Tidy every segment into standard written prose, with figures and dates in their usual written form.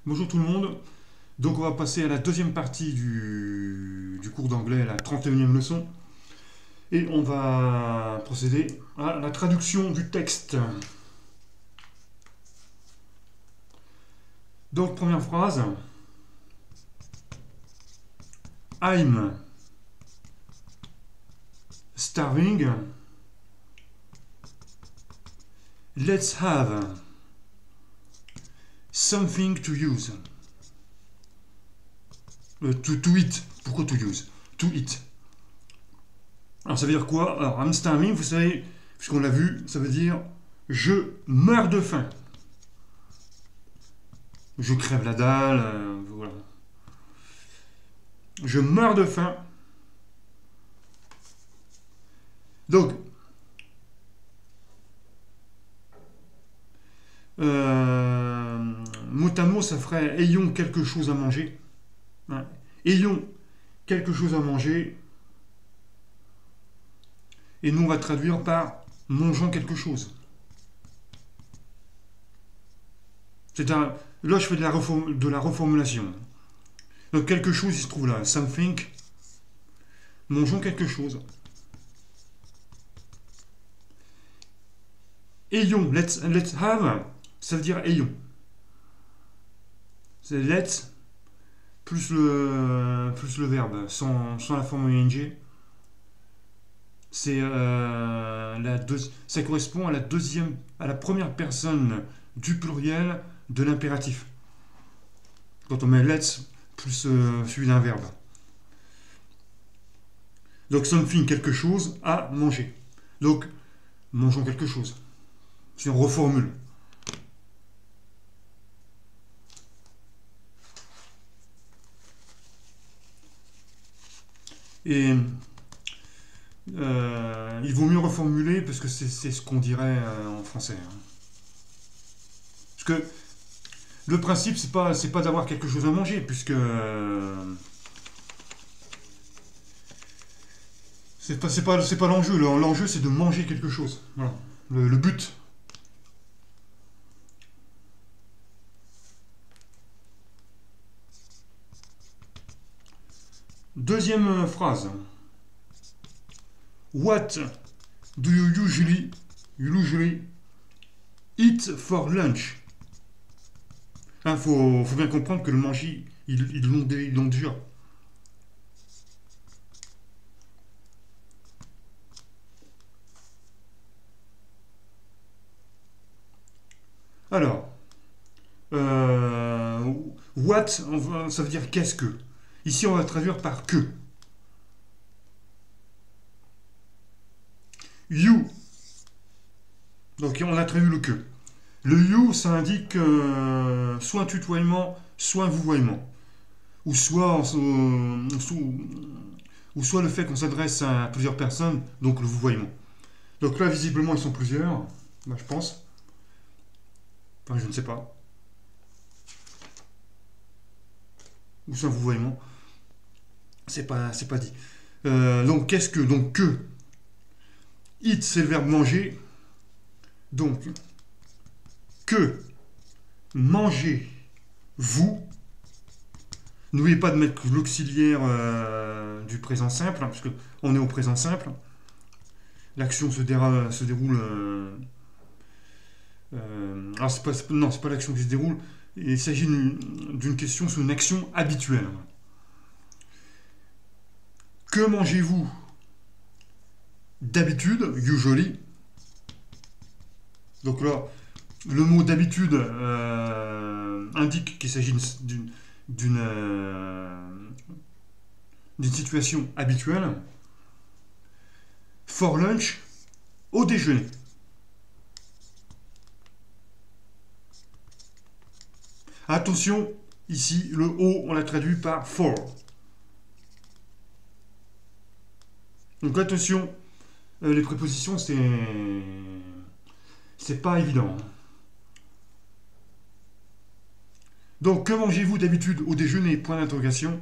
Bonjour tout le monde. Donc on va passer à la deuxième partie du cours d'anglais, la 31e leçon. Et on va procéder à la traduction du texte. Donc première phrase. I'm starving. Let's have something to use. To eat. Pourquoi to use? To eat. Alors ça veut dire quoi? Alors I'm starving, vous savez, puisqu'on l'a vu, ça veut dire je meurs de faim. Je crève la dalle, voilà. Je meurs de faim. Donc, mot à mot, ça ferait ayons quelque chose à manger. Ouais. Ayons quelque chose à manger. Et nous, on va traduire par mangeons quelque chose. Là, je fais de la reformulation. Donc, quelque chose, il se trouve là. Something. Mangeons quelque chose. Ayons. Let's have. Ça veut dire ayons. C'est let's plus le verbe sans la forme ing. Ça correspond à la première personne du pluriel de l'impératif. Quand on met let's plus suivi d'un verbe. Donc something, quelque chose, à manger. Donc mangeons quelque chose. Si on reformule. Et il vaut mieux reformuler parce que c'est ce qu'on dirait en français. Hein. Parce que le principe, c'est pas d'avoir quelque chose à manger, puisque c'est pas l'enjeu. L'enjeu, c'est de manger quelque chose. Voilà. Le but. Deuxième phrase. What do you usually eat for lunch? Il faut bien comprendre que le manger, ils l'ont déjà. Alors, what, ça veut dire qu'est-ce que. Ici, on va traduire par que. You. Donc, on a traduit le que. Le you, ça indique soit un tutoiement, soit un vouvoiement. Ou soit le fait qu'on s'adresse à plusieurs personnes, donc le vouvoiement. Donc là, visiblement, ils sont plusieurs, je pense. Enfin, je ne sais pas. Ou c'est un vouvoiement. C'est pas dit. Donc, qu'est-ce que? Donc, que. Eat, c'est le verbe manger. Donc, que mangez-vous? N'oubliez pas de mettre l'auxiliaire du présent simple, hein, parce qu'on est au présent simple. L'action se déroule. Alors, c'est pas l'action qui se déroule. Il s'agit d'une question sur une action habituelle. Que mangez-vous d'habitude, usually? Donc là, le mot d'habitude indique qu'il s'agit d'une situation habituelle. For lunch, au déjeuner. Attention, ici, le O, on l'a traduit par for. Donc attention, les prépositions, c'est pas évident. Donc, que mangez-vous d'habitude au déjeuner? Point d'interrogation.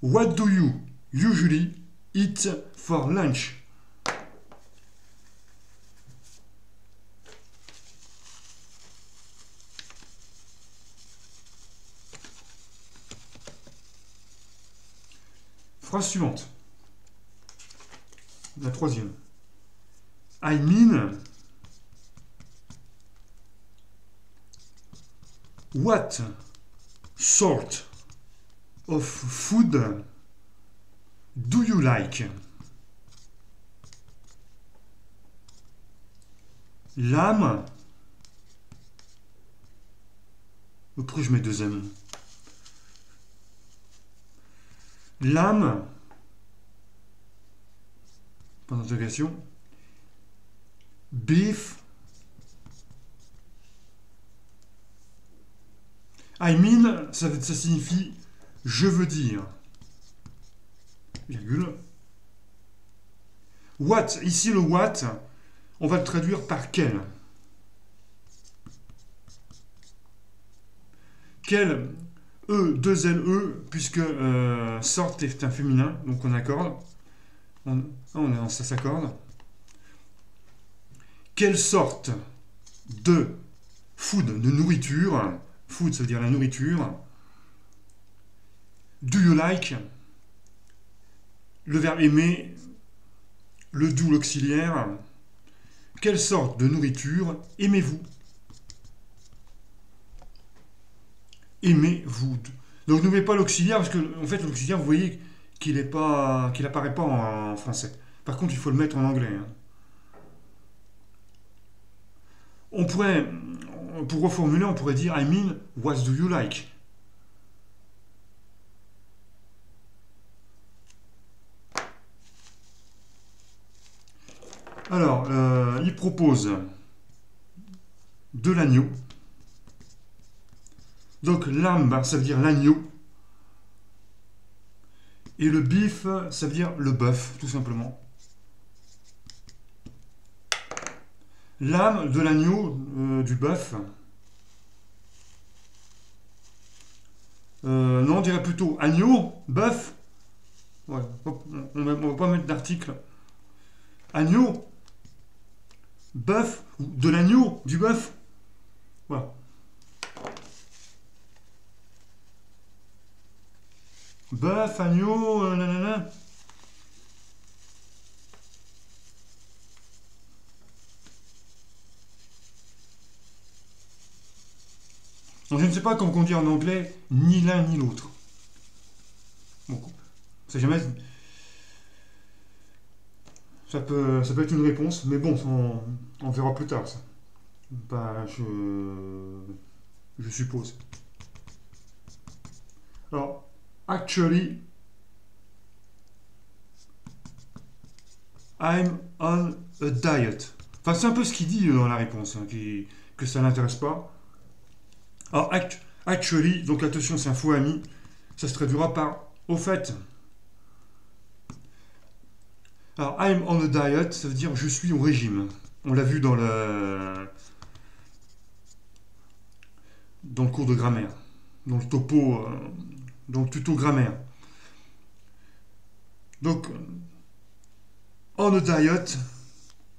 What do you usually eat for lunch? Phrase suivante. La troisième. I mean, what sort of food do you like? L'âme. Pourquoi je mets deux M? L'âme. Point d'interrogation. Beef. I mean, ça signifie je veux dire. Virgule. What, ici le what, on va le traduire par quel. Quel, E, deux L, E, puisque sort est un féminin, donc on accorde. Ça s'accorde. Quelle sorte de food, de nourriture, food ça veut dire la nourriture, do you like, le verbe aimer, le do l'auxiliaire, quelle sorte de nourriture aimez-vous? Aimez-vous. Donc n'oubliez pas l'auxiliaire, parce que en fait l'auxiliaire, vous voyez qu'il n'apparaît pas en français. Par contre, il faut le mettre en anglais. Hein. On pourrait, pour reformuler, on pourrait dire I mean, what do you like? Alors, il propose de l'agneau. Donc, l'âme, ça veut dire l'agneau. Et le beef, ça veut dire le bœuf, tout simplement. L'âme de l'agneau, du bœuf. Non, on dirait plutôt agneau, bœuf. Ouais, on ne va pas mettre d'article. Agneau, bœuf, de l'agneau, du bœuf. Voilà. Bœuf, agneau, nanana. Donc, je ne sais pas comment on dit en anglais, ni l'un ni l'autre. Bon, c'est jamais. Ça peut être une réponse, mais bon, on verra plus tard ça. Bah, je suppose. Alors, actually, I'm on a diet. Enfin, c'est un peu ce qu'il dit dans la réponse, hein, que ça l'intéresse pas. Alors, actually, donc attention, c'est un faux ami. Ça se traduira par au fait. Alors, I'm on a diet, ça veut dire je suis au régime. On l'a vu dans le cours de grammaire, dans le topo, dans le tuto grammaire. Donc, on a diet,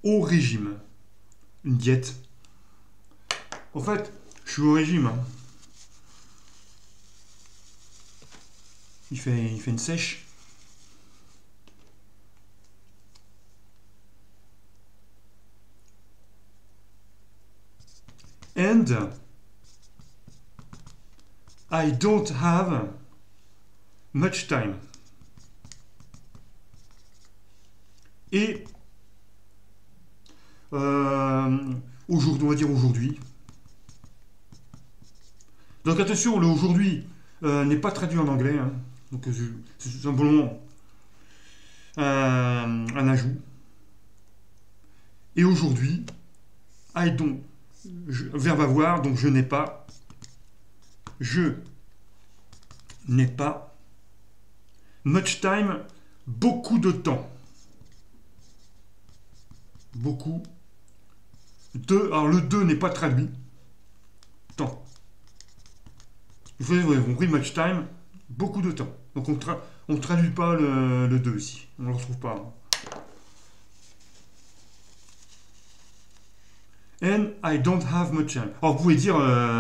au régime. Une diète. En fait, je suis au régime. Hein. Il fait une sèche. And I don't have much time. Et aujourd'hui, on va dire aujourd'hui. Donc attention, le aujourd'hui n'est pas traduit en anglais. Hein. Donc c'est simplement un ajout. Et aujourd'hui, I don't. Verbe avoir, donc je n'ai pas. Je n'ai pas. Much time, beaucoup de temps. Beaucoup de. Alors le 2 n'est pas traduit. Temps. Vous avez compris, much time, beaucoup de temps. Donc on ne traduit pas le 2 ici. On ne le retrouve pas. Hein. And I don't have much time. Alors vous pouvez dire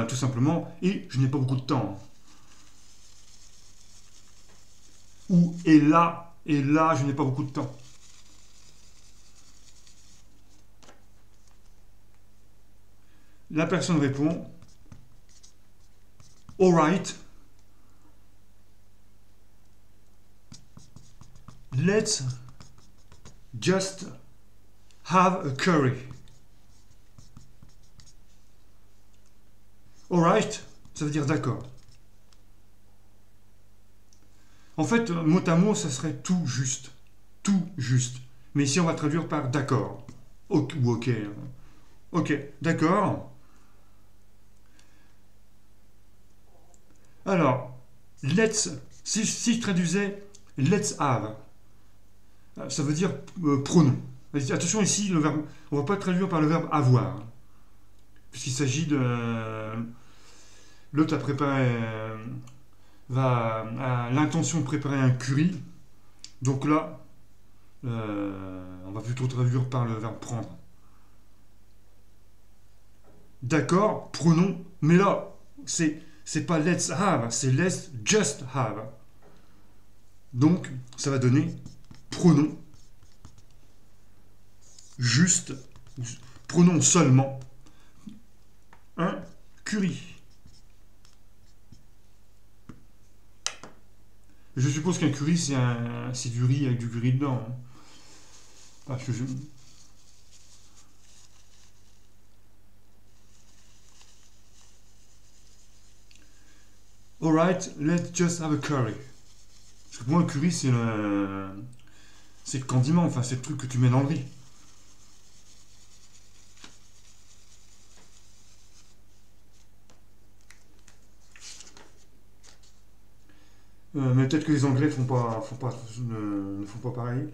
tout simplement, et je n'ai pas beaucoup de temps. Ou et là, Et là, je n'ai pas beaucoup de temps. La personne répond, alright, let's just have a curry. Alright, ça veut dire d'accord. En fait, mot à mot, ça serait tout juste. Tout juste. Mais ici, on va traduire par d'accord. Ou ok. Ok, d'accord. Alors, let's, si je traduisais let's have, ça veut dire prenons. Attention ici, le verbe, on ne va pas traduire par le verbe avoir. Puisqu'il s'agit de... L'autre a préparé... a l'intention de préparer un curry. Donc là, on va plutôt traduire par le verbe prendre. D'accord, prenons. Mais là, c'est pas let's have, c'est let's just have. Donc, ça va donner prenons juste, prenons seulement un curry. Je suppose qu'un curry, c'est du riz avec du curry dedans. Hein. Parce que je... Alright, let's just have a curry. Parce que pour moi, le curry, c'est le condiment, enfin, c'est le truc que tu mets dans le riz. Mais peut-être que les Anglais ne font pas pareil.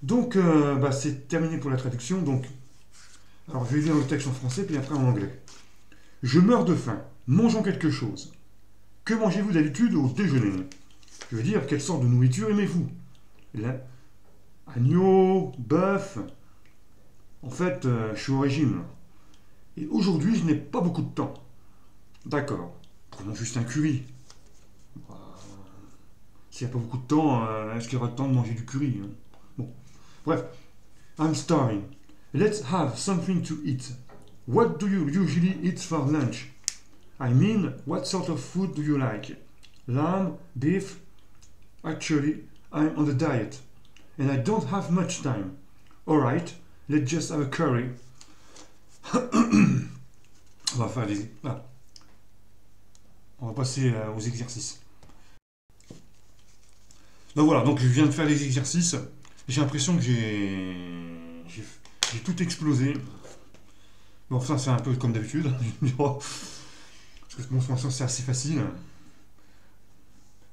Donc, c'est terminé pour la traduction. Donc, alors, je vais lire le texte en français, puis après en anglais. Je meurs de faim. Mangeons quelque chose. Que mangez-vous d'habitude au déjeuner? Je veux dire, quelle sorte de nourriture aimez-vous? Agneau, bœuf. En fait, je suis au régime. Et aujourd'hui, je n'ai pas beaucoup de temps. D'accord. Prenons juste un curry. S'il n'y a pas beaucoup de temps, est-ce qu'il y aura le temps de manger du curry? Bon. Bref. I'm starving. Let's have something to eat. What do you usually eat for lunch? I mean, what sort of food do you like? Lamb, beef? Actually, I'm on a diet. And I don't have much time. Alright, let's just have a curry. On va faire des... Ah. On va passer aux exercices. Donc voilà, donc je viens de faire les exercices. J'ai l'impression que j'ai tout explosé. Bon, ça c'est un peu comme d'habitude. Parce que bon, ça c'est assez facile.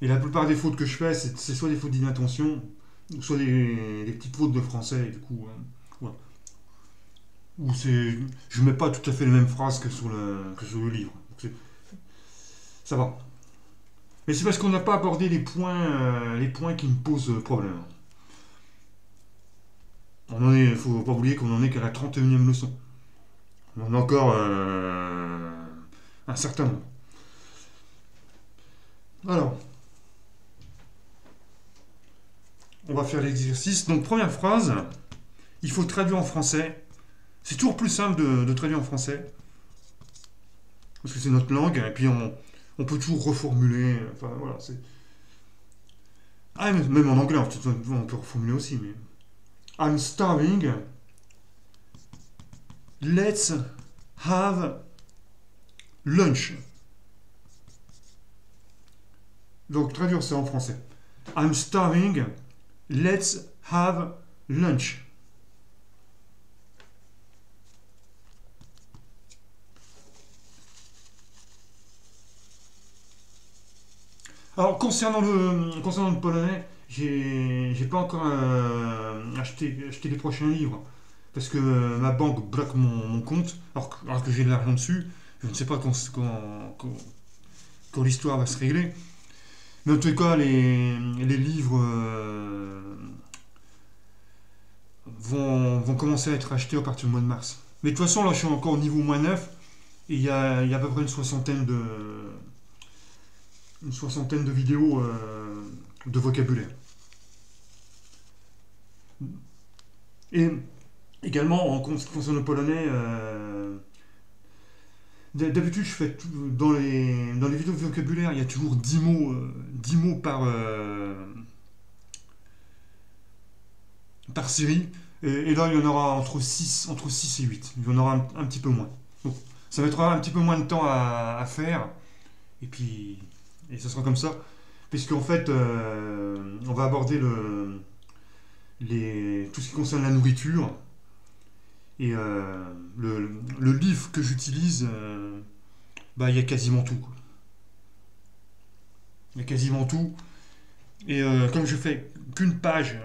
Et la plupart des fautes que je fais, c'est soit des fautes d'inattention, soit des petites fautes de français. Et du coup, voilà. Ou je mets pas tout à fait les mêmes phrases que sur le livre. Donc ça va. Mais c'est parce qu'on n'a pas abordé les points qui me posent problème. Il faut pas oublier qu'on en est qu'à la 31e leçon. On en a encore un certain nombre. Alors, on va faire l'exercice. Donc, première phrase, il faut traduire en français. C'est toujours plus simple de traduire en français. Parce que c'est notre langue, et puis on peut toujours reformuler. Enfin, voilà, c'est... Ah, même en anglais, on peut reformuler aussi, mais... I'm starving. Let's have lunch. Donc, traduire ça en français. I'm starving. Let's have lunch. Alors, concernant le polonais, j'ai pas encore acheté les prochains livres. Parce que ma banque bloque mon compte, alors que j'ai de l'argent dessus. Je ne sais pas quand l'histoire va se régler. Mais en tout cas, les livres vont commencer à être achetés à partir du mois de mars. Mais de toute façon, là, je suis encore au niveau -9. Et il y a à peu près une soixantaine une soixantaine de vidéos de vocabulaire. Et également, en ce qui concerne le polonais, d'habitude, je fais dans les vidéos de vocabulaire, il y a toujours 10 mots par série. Et là, il y en aura entre 6 et 8. Il y en aura un petit peu moins. Donc, ça mettra un petit peu moins de temps à faire. Et puis, ça sera comme ça. Puisqu'en fait, on va aborder tout ce qui concerne la nourriture. Et le livre que j'utilise, il y a quasiment tout, quoi. Il y a quasiment tout. Et comme je fais qu'une page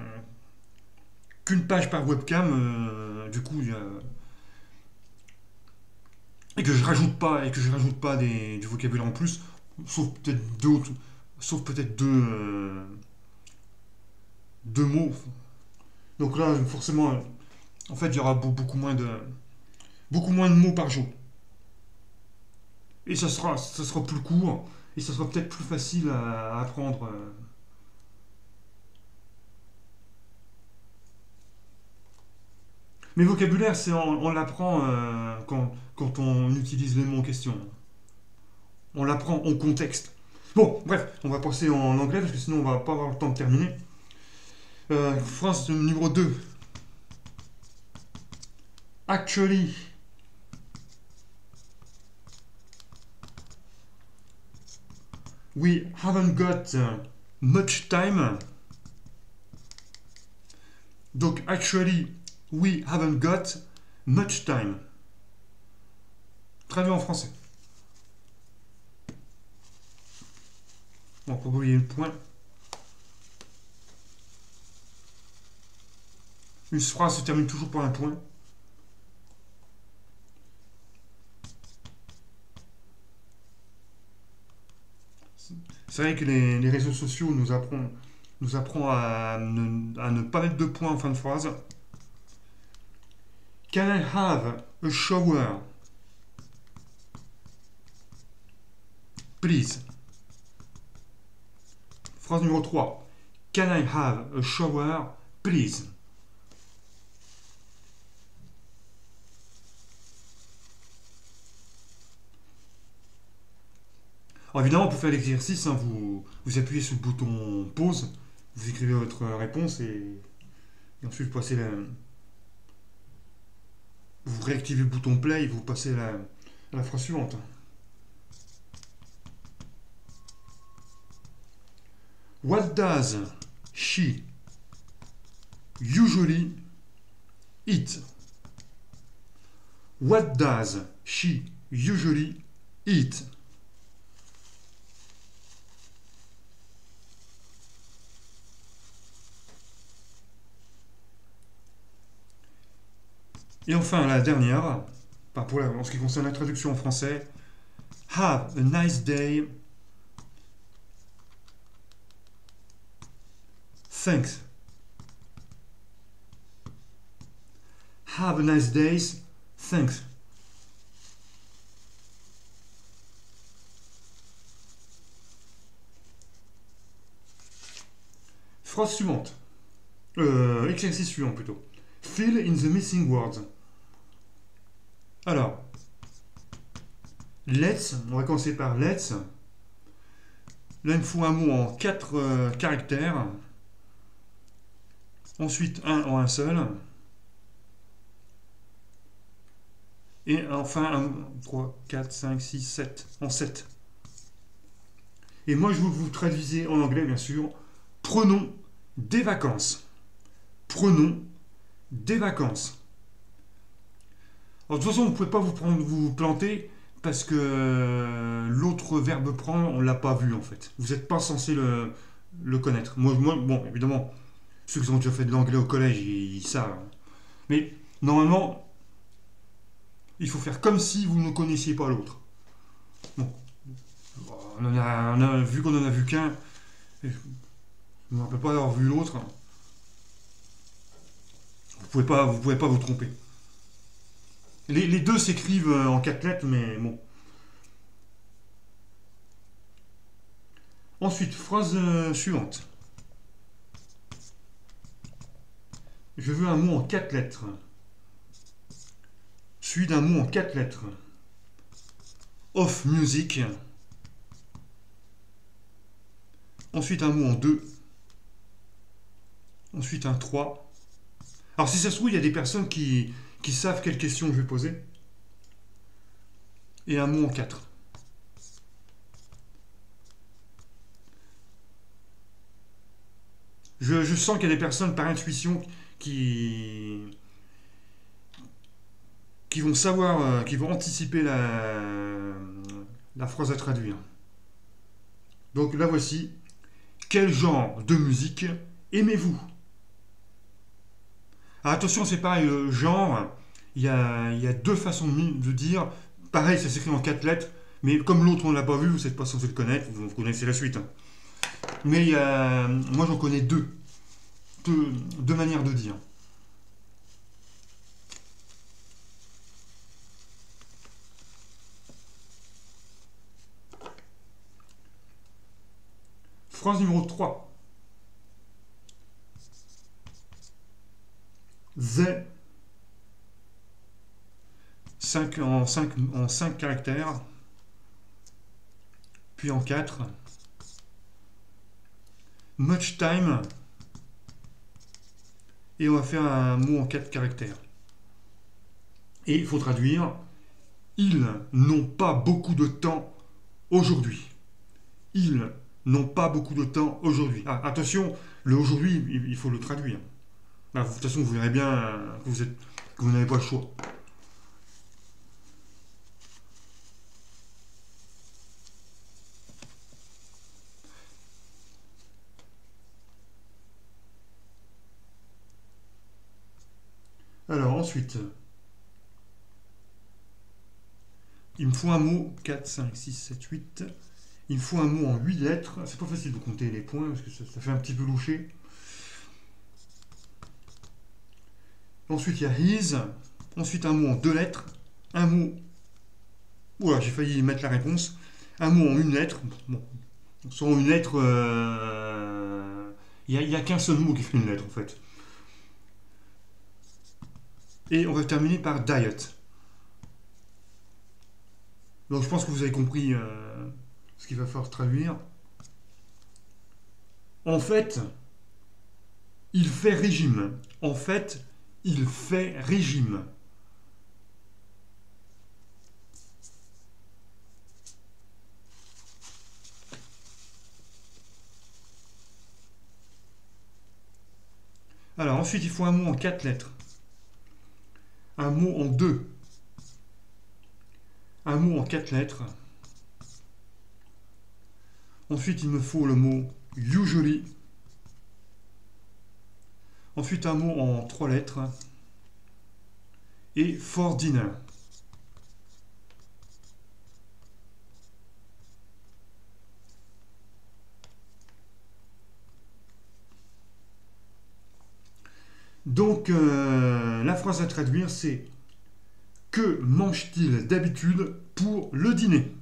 par webcam, du coup, et que je rajoute pas du vocabulaire en plus, sauf peut-être deux mots. Donc là, forcément, en fait, il y aura beaucoup moins de mots par jour. Et ça sera plus court, et ça sera peut-être plus facile à apprendre. Mais vocabulaire, on l'apprend quand on utilise les mots en question. On l'apprend en contexte. Bon, bref, on va passer en anglais parce que sinon on va pas avoir le temps de terminer. Phrase numéro 2. Actually, we haven't got much time. Donc, actually, we haven't got much time. Traduit en français. On va oublier le point. Une phrase se termine toujours par un point. C'est vrai que les réseaux sociaux nous apprend à ne pas mettre de points en fin de phrase. Can I have a shower? Please. Phrase numéro 3. Can I have a shower? Please. Alors évidemment, pour faire l'exercice, vous appuyez sur le bouton pause, vous écrivez votre réponse et ensuite vous réactivez le bouton play et vous passez à la phrase suivante. What does she usually eat? What does she usually eat? Et enfin, la dernière, en ce qui concerne la traduction en français, have a nice day. Thanks. Have a nice day. Thanks. Phrase suivante. Exercice suivant plutôt. Fill in the missing words. Alors, let's, on va commencer par let's. Là, il me faut un mot en 4 caractères. Ensuite, un en un seul. Et enfin, 3, 4, 5, 6, 7. En 7. Et moi, je vous traduisez en anglais, bien sûr. Prenons des vacances. Prenons des vacances. Alors, de toute façon, vous ne pouvez pas vous planter parce que l'autre verbe prendre, on ne l'a pas vu en fait. Vous n'êtes pas censé le connaître. Moi, bon, évidemment, ceux qui ont déjà fait de l'anglais au collège, ils savent. Mais normalement, il faut faire comme si vous ne connaissiez pas l'autre. Bon, vu qu'on en a vu qu'un, je ne me rappelle pas d'avoir vu l'autre. Vous pouvez pas vous tromper. Les deux s'écrivent en 4 lettres, mais bon. Ensuite, phrase suivante. Je veux un mot en 4 lettres. Suivi d'un mot en 4 lettres. Off music. Ensuite, un mot en 2. Ensuite, un 3. Alors, si ça se trouve, il y a des personnes qui savent quelle question je vais poser. Et un mot en 4. Je sens qu'il y a des personnes par intuition qui, qui vont savoir, qui vont anticiper la phrase à traduire. Donc la voici. Quel genre de musique aimez-vous? Alors attention, c'est pareil, le genre, il y a deux façons de dire. Pareil, ça s'écrit en 4 lettres, mais comme l'autre on ne l'a pas vu, vous n'êtes pas censé le connaître, vous connaissez la suite. Mais moi j'en connais deux manières de dire. Phrase numéro 3. The 5 en 5 caractères, puis en 4. Much time, et on va faire un mot en 4 caractères. Et il faut traduire. Ils n'ont pas beaucoup de temps aujourd'hui. Ils n'ont pas beaucoup de temps aujourd'hui. Ah, attention, le aujourd'hui, il faut le traduire. Bah, de toute façon, vous verrez bien que vous n'avez pas le choix. Alors, ensuite, il me faut un mot, 4, 5, 6, 7, 8. Il me faut un mot en 8 lettres. C'est pas facile de compter les points parce que ça fait un petit peu loucher. Ensuite, il y a his. Ensuite, un mot en 2 lettres. Un mot. Oula, j'ai failli mettre la réponse. Un mot en 1 lettre. Bon, sans une lettre. Il n'y a qu'un seul mot qui fait une lettre en fait. Et on va terminer par diet. Donc je pense que vous avez compris ce qu'il va falloir traduire. En fait, il fait régime. En fait, il fait régime. Alors ensuite, il faut un mot en 4 lettres. Un mot en 2. Un mot en 4 lettres. Ensuite, il me faut le mot usually. Ensuite, un mot en 3 lettres. Et for dinner. Donc, la phrase à traduire, c'est que mange-t-il d'habitude pour le dîner?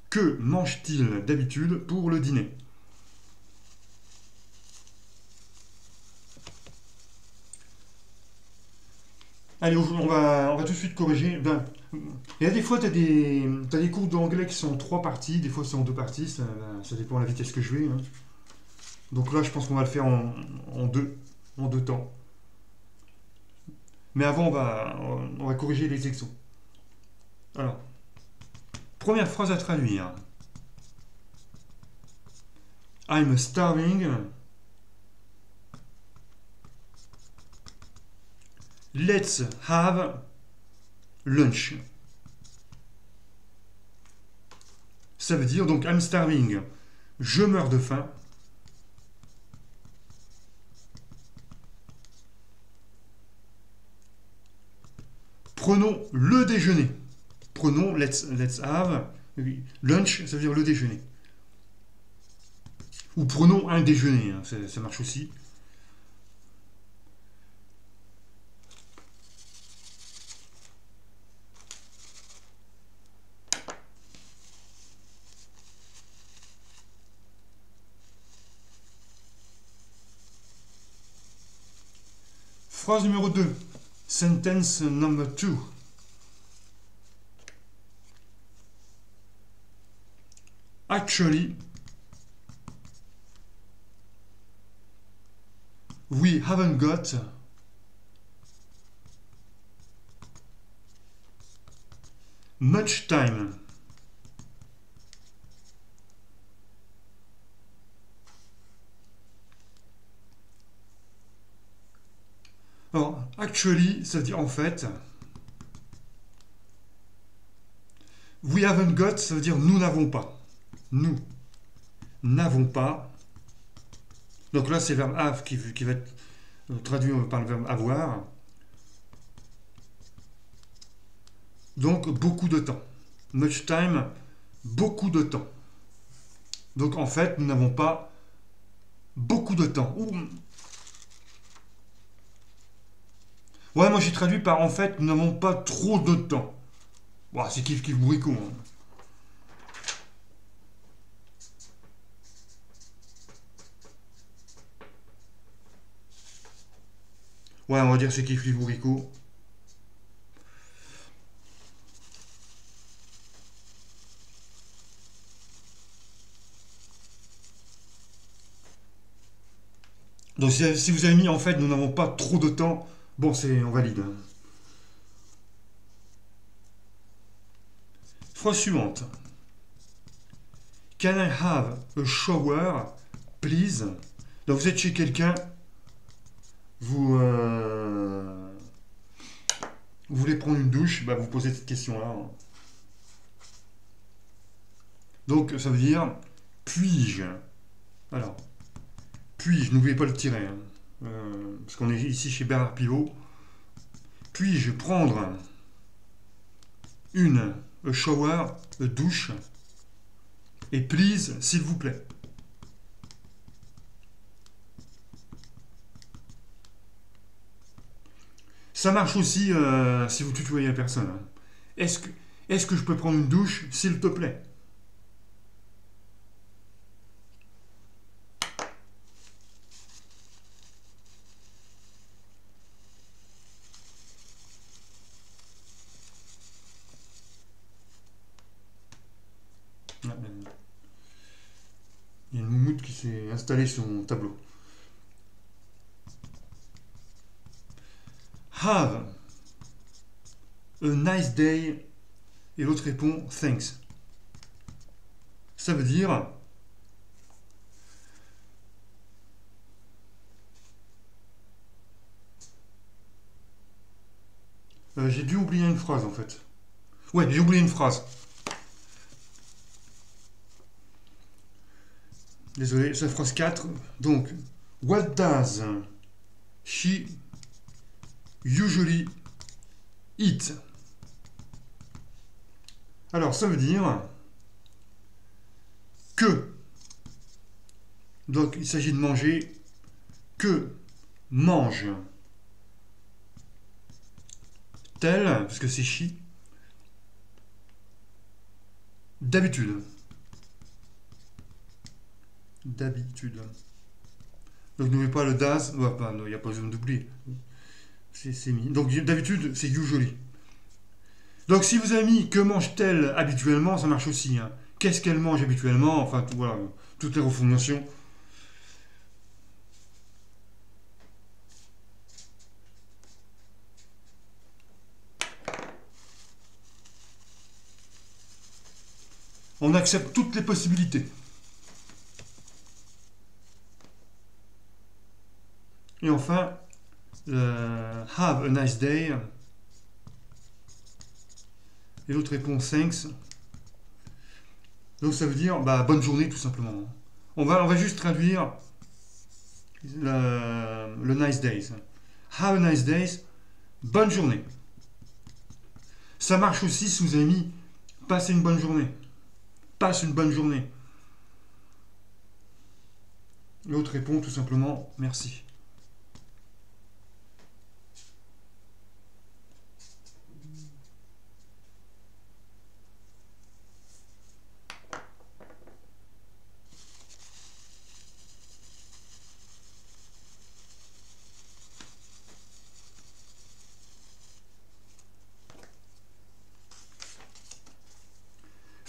Que mange-t-il d'habitude pour le dîner? Allez, on va tout de suite corriger. Ben, il y a des fois, tu as des cours d'anglais qui sont en 3 parties, des fois c'est en 2 parties, ça dépend de la vitesse que je vais. Hein. Donc là, je pense qu'on va le faire en deux temps. Mais avant, on va corriger les exos. Alors, première phrase à traduire. I'm starving. Let's have lunch. Ça veut dire donc I'm starving. Je meurs de faim. Prenons le déjeuner. Prenons let's have. Lunch, ça veut dire le déjeuner. Ou prenons un déjeuner, hein, ça marche aussi. Phrase numéro 2. Sentence number 2. Actually, we haven't got much time. Alors, actually, ça veut dire en fait. We haven't got, ça veut dire nous n'avons pas. Nous n'avons pas. Donc là, c'est le verbe have qui va être traduit par le verbe avoir. Donc, beaucoup de temps. Much time, beaucoup de temps. Donc, en fait, nous n'avons pas beaucoup de temps. Ouh. Ouais, moi j'ai traduit par en fait, nous n'avons pas trop de temps. Ouah, c'est kiff kiff bourricot. Hein. Ouais, on va dire c'est kiff kiff bourricot. Donc si vous avez mis en fait, nous n'avons pas trop de temps, bon, on valide. Phrase suivante. Can I have a shower, please? Donc vous êtes chez quelqu'un, vous voulez prendre une douche, bah, vous posez cette question-là. Donc ça veut dire, puis-je? Alors, puis-je, n'oubliez pas le tiret, hein. Parce qu'on est ici chez Bernard Pivot. Puis-je prendre une shower, douche, et please, s'il vous plaît. Ça marche aussi si vous tutoyez la personne. Hein. Est-ce que je peux prendre une douche, s'il te plaît? Il y a une moumoute qui s'est installée sur mon tableau. Have a nice day. Et l'autre répond thanks. Ça veut dire j'ai dû oublier une phrase en fait. Ouais, j'ai oublié une phrase. Désolé, c'est la phrase 4. Donc, what does she usually eat? Alors, ça veut dire que. Donc, il s'agit de manger. Que mange tel, parce que c'est she, d'habitude. D'habitude. Donc n'oubliez pas le does, il n'y a pas besoin d'oublier. C'est mis. Donc d'habitude, c'est usually. Donc si vous avez mis que mange-t-elle habituellement, ça marche aussi. Hein. Qu'est-ce qu'elle mange habituellement? Enfin, voilà, toutes les reformulations. On accepte toutes les possibilités. Et enfin, have a nice day. Et l'autre répond thanks. Donc ça veut dire bah, bonne journée tout simplement. On va juste traduire le nice days. Have a nice day. Bonne journée. Ça marche aussi si vous avez mis passez une bonne journée. Passe une bonne journée. L'autre répond tout simplement merci.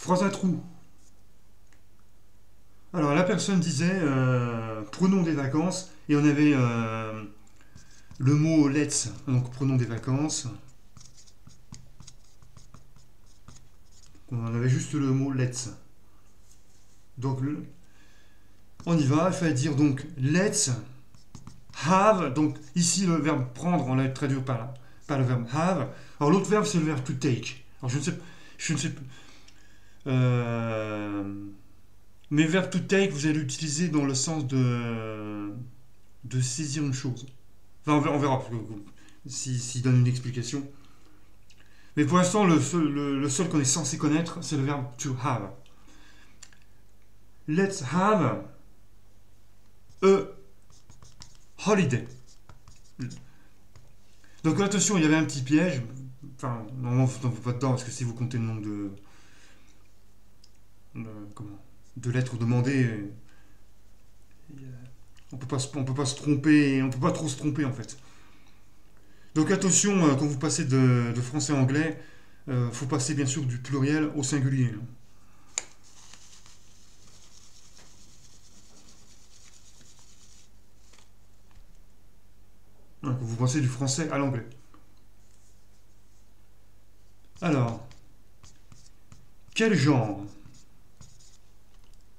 Phrase à trous. Alors la personne disait prenons des vacances et on avait le mot let's, donc prenons des vacances. On avait juste le mot let's. Donc on y va, il fallait dire donc let's have, donc ici le verbe prendre, on l'a traduit par le verbe have. Alors l'autre verbe c'est le verbe to take. Alors je ne sais pas. Mais verbe to take, vous allez l'utiliser dans le sens de saisir une chose. Enfin, on verra s'il donne une explication. Mais pour l'instant, le seul qu'on est censé connaître, c'est le verbe to have. Let's have a holiday. Donc attention, il y avait un petit piège. Enfin, normalement, vous n'en pas dedans, parce que si vous comptez le nombre de lettres demandées, on peut pas se tromper, on peut pas trop se tromper en fait. Donc attention, quand vous passez de français à anglais, faut passer bien sûr du pluriel au singulier. Quand vous passez du français à l'anglais. Alors, quel genre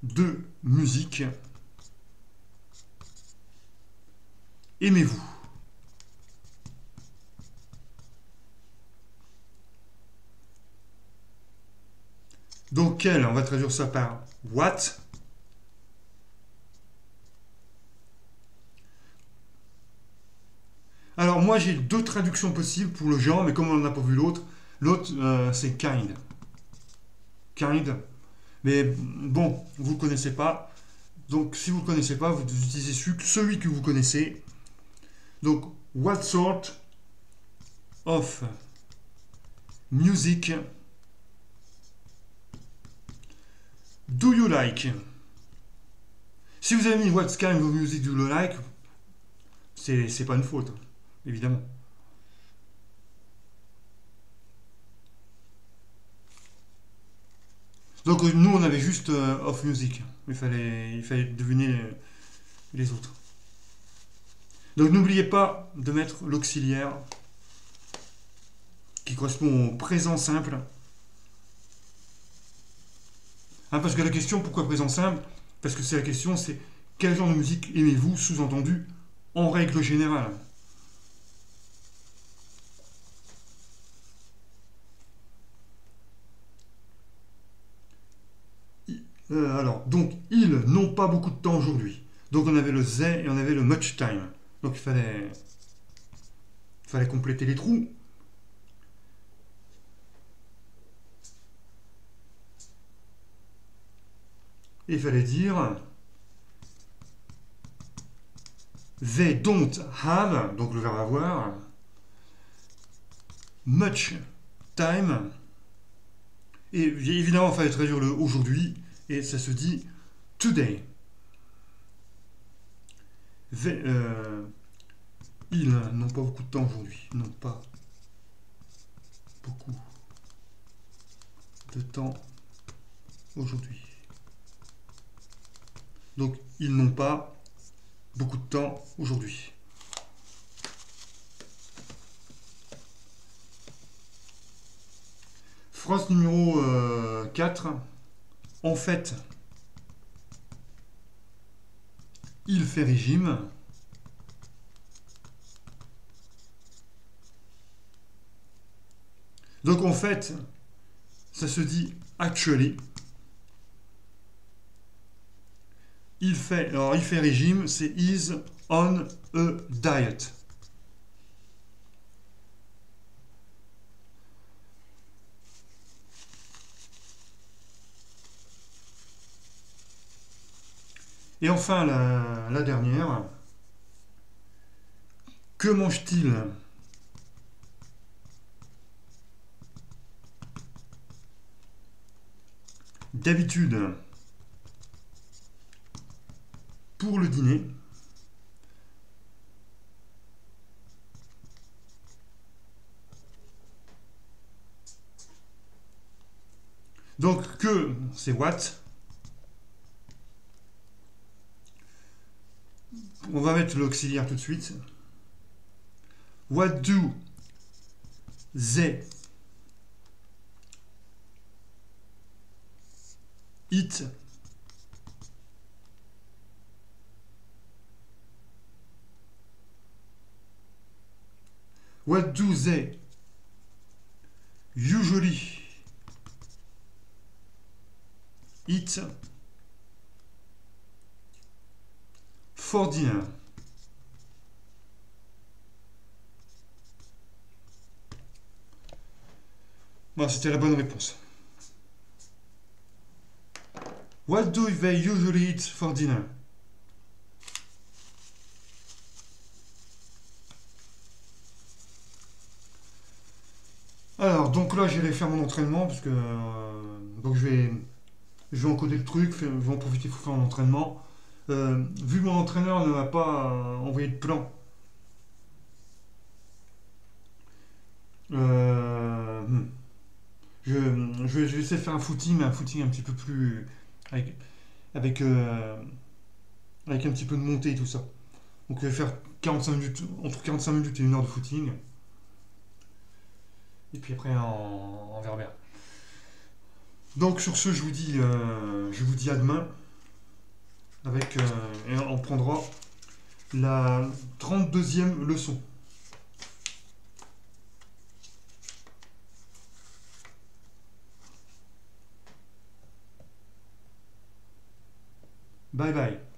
de musique aimez-vous? Donc quel, on va traduire ça par what. Alors moi j'ai deux traductions possibles pour le genre, mais comme on n'a pas vu l'autre, c'est kind. Kind. Mais bon, vous ne le connaissez pas. Donc si vous ne le connaissez pas, vous utilisez celui que vous connaissez. Donc what sort of music do you like? Si vous avez mis what kind of music do you like, c'est pas une faute, évidemment. Donc nous on avait juste of music. Il fallait deviner les autres. Donc n'oubliez pas de mettre l'auxiliaire qui correspond au présent simple. Parce que la question, pourquoi présent simple? Parce que la question, c'est quel genre de musique aimez-vous, sous-entendu, en règle générale. Alors, donc, ils n'ont pas beaucoup de temps aujourd'hui. Donc on avait le they et on avait le much time. Donc il fallait compléter les trous. Et il fallait dire they don't have, donc le verbe avoir, much time. Et évidemment, il fallait traduire le aujourd'hui, et ça se dit today. Ils n'ont pas beaucoup de temps aujourd'hui. Ils n'ont pas beaucoup de temps aujourd'hui. Donc, ils n'ont pas beaucoup de temps aujourd'hui. Phrase numéro 4. En fait, il fait régime. Donc en fait, ça se dit actually. Il fait régime, c'est is on a diet. Et enfin, la dernière. Que mange-t-il? D'habitude, pour le dîner. Donc que, c'est what. On va mettre l'auxiliaire tout de suite. What do they eat? What do they usually eat for dinner? Bon, c'était la bonne réponse. What do they usually eat for dinner? Alors, donc là, j'irai faire mon entraînement, parce que donc je vais encoder le truc, je vais en profiter pour faire mon entraînement. Vu que mon entraîneur ne m'a pas envoyé de plan, euh, hmm, je vais essayer de faire un footing un petit peu plus avec, avec, euh, avec un petit peu de montée et tout ça. Donc je vais faire 45 minutes, entre 45 minutes et 1 heure de footing. Et puis après, on verra bien. Donc sur ce, je vous dis à demain. Et on prendra la 32e leçon. Bye bye.